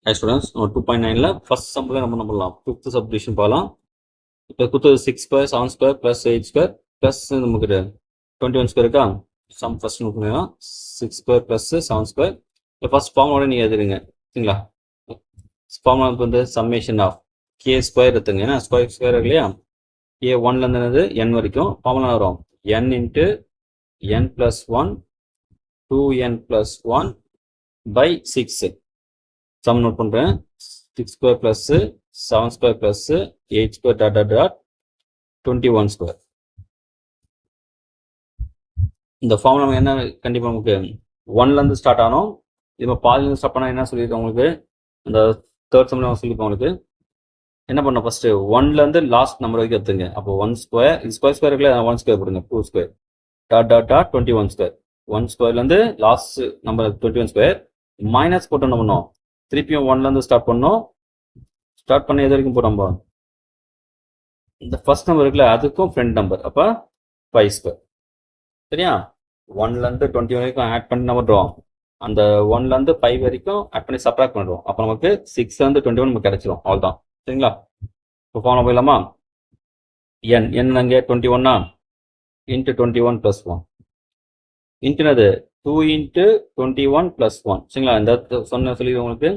Hi students, நம்ம 2.9ல first சம்ல நம்ம பண்ணலாம். ஃபிஃப்த் சப்டிவிஷன் பார்க்கலாம். இப்போ கொடுத்தது 6 square 7 square plus 8 square plus நமக்கு 21 ஸ்கொயர் இருக்கா? சம் ஃபர்ஸ்ட் நோட் பண்ணிடலாம். 6 ஸ்கொயர் ப்ளஸ் 7 ஸ்கொயர். இப்போ ஃபர்ஸ்ட் ஃபார்முலா நீங்கள் எழுதுறீங்க சரிங்களா? ஃபார்முலாவுக்கு வந்து சம்மேஷன் ஆஃப் கே ஸ்கொயர் எடுத்துங்க. ஏன்னா ஸ்கொயர் ஸ்கொயர் இருக்கு இல்லையா? ஏ ஒன்லேருந்து n வரைக்கும் ஃபார்முலா வரும். n into n plus 1 2n plus 1 by 6. Sum note பண்ணுறேன். 6 square plus 7 square plus 8 square dot dot dot 21 square. இந்த ஃபார்ம் நம்ம என்ன கண்டிப்பாக நமக்கு 1லேருந்து ஸ்டார்ட் ஆனோம். இப்போ பாதிலேருந்து ஸ்டார்ட் பண்ணால் என்ன சொல்லியிருக்கோம் உங்களுக்கு? அந்த தேர்ட் சம்மில் சொல்லியிருக்கோம் உங்களுக்கு என்ன பண்ணோம்? ஃபர்ஸ்ட் 1லேருந்து லாஸ்ட் நம்பர் வரைக்கும் எடுத்துங்க. அப்போ 1 ஸ்கொயர் ஸ்கொயர் ஸ்கொயர் இருக்குல்ல, 1 ஸ்கொயர் போடுங்க. 2 square dot dot dot 21 square. 1 ஸ்கொயர்லேருந்து லாஸ்ட் நம்பர் 21 ஸ்கொயர் மைனஸ் போட்டு என்ன பண்ணோம்? திருப்பியும் 1லேருந்து ஸ்டார்ட் பண்ணோம். ஸ்டார்ட் பண்ண எது வரைக்கும் போகிறோம்? இந்த ஃபர்ஸ்ட் நம்பர் இருக்குல்ல, அதுக்கும் ஃப்ரெண்ட் நம்பர், அப்போ 5 ஸ்கொயர். சரியா? 1லேருந்து 21 வரைக்கும் ஆட் பண்ணி என்ன பண்ணுறோம்? அந்த 1லேருந்து 5 வரைக்கும் ஆட் பண்ணி சப்ராக்ட் பண்ணுறோம். அப்போ நமக்கு 6லேருந்து 21 நமக்கு கிடைச்சிரும். அவ்வளோதான். சரிங்களா? இப்போ ஃபார்முலா போயிடலாமா? n அங்கே 21 இன்ட்டு 21 ப்ளஸ் 1 இன்ட்டுனது 2 இன்ட்டு 21 ப்ளஸ் 1. சரிங்களா? இந்த சொல்லி உங்களுக்கு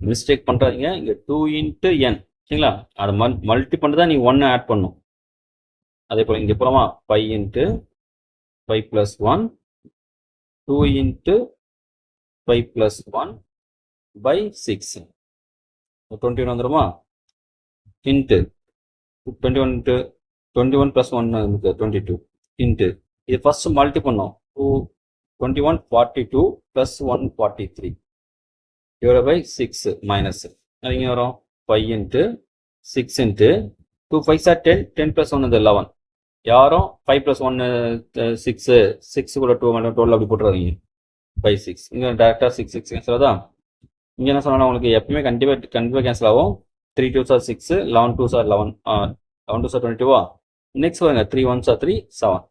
மிஸ்டேக் பண்ணுறாதீங்க. இங்கே 2 இன்ட்டு n சரிங்களா? அதை மல்டி பண்ணி தான் நீங்கள் 1 ஆட் பண்ணும். அதே போல் இங்கே போகலாமா? 5 into 5 plus 1 2 into 5 plus 1 by 6 21 வந்துடுமா? இன்ட்டு 21 இன்ட்டு 21 ப்ளஸ் 1 நமக்கு 22 இன்ட்டு இது ஃபர்ஸ்ட் மல்டி பண்ணோம். 21 42 ப்ளஸ் 1 43 டிவைட் பை 6 மைனஸ் இங்கே வரும் 5 இன்ட்டு 6 இன்ட்டு 2 5 ஆர் 10 10 ப்ளஸ் 1 11. யாரும் 5 ப்ளஸ் 1 6 6 கூட 2 12 அப்படி போட்டுறாதீங்க. 5 6 இங்கே டேரெக்டாக 6 6 கேன்சல் ஆகுதா? இங்கே என்ன சொன்னால் உங்களுக்கு எப்பவுமே கண்டிப்பாக கேன்சல் ஆகும். 3 2s are 6 11 2s are 11 11 2s are 22. Next பாருங்க 3 1s are 3 7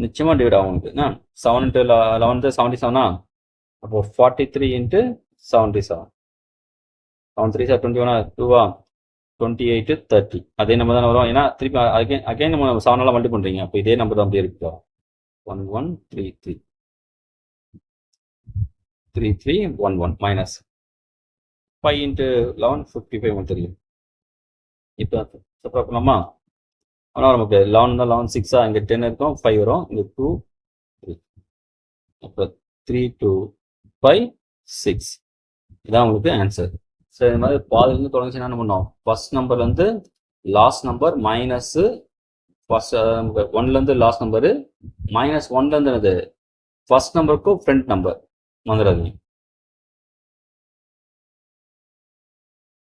நிச்சயமாக டிவைட் ஆகும் உங்களுக்கு. 7 இன்ட்டு 11 77. அப்போ 43 இன்ட்டு 77 7 3s are 21 2 28 30. அதே நம்பர் தானே வரும். ஏன்னா திருப்பி அகைன் நம்ம 7 மல்டி பண்ணுறீங்க. அப்போ இதே நம்பர் தான் அப்படியே இருக்கு. 1133 33 11 மைனஸ் 5 இன்ட்டு 11 55 தெரியும். இப்போ சப்ராக்ட் பண்ணலாமா? ஆனால் நமக்கு 11 தான் 11 6 இங்கே 10 இருக்கும் 5 வரும். இங்கே 2 3 அப்போ 3 2 5 6 இதான் உங்களுக்கு ஆன்சர். சரி, இது மாதிரி பாதிலேருந்து தொடங்கிச்சுன்னா என்ன பண்ணோம்? ஃபர்ஸ்ட் நம்பர்லேருந்து லாஸ்ட் நம்பர் மைனஸ் ஃபர்ஸ்ட் 1லேருந்து லாஸ்ட் நம்பரு மைனஸ் 1லேருந்து என்னது ஃபர்ஸ்ட் நம்பருக்கும் ஃப்ரண்ட் நம்பர் வந்துடாதீங்க.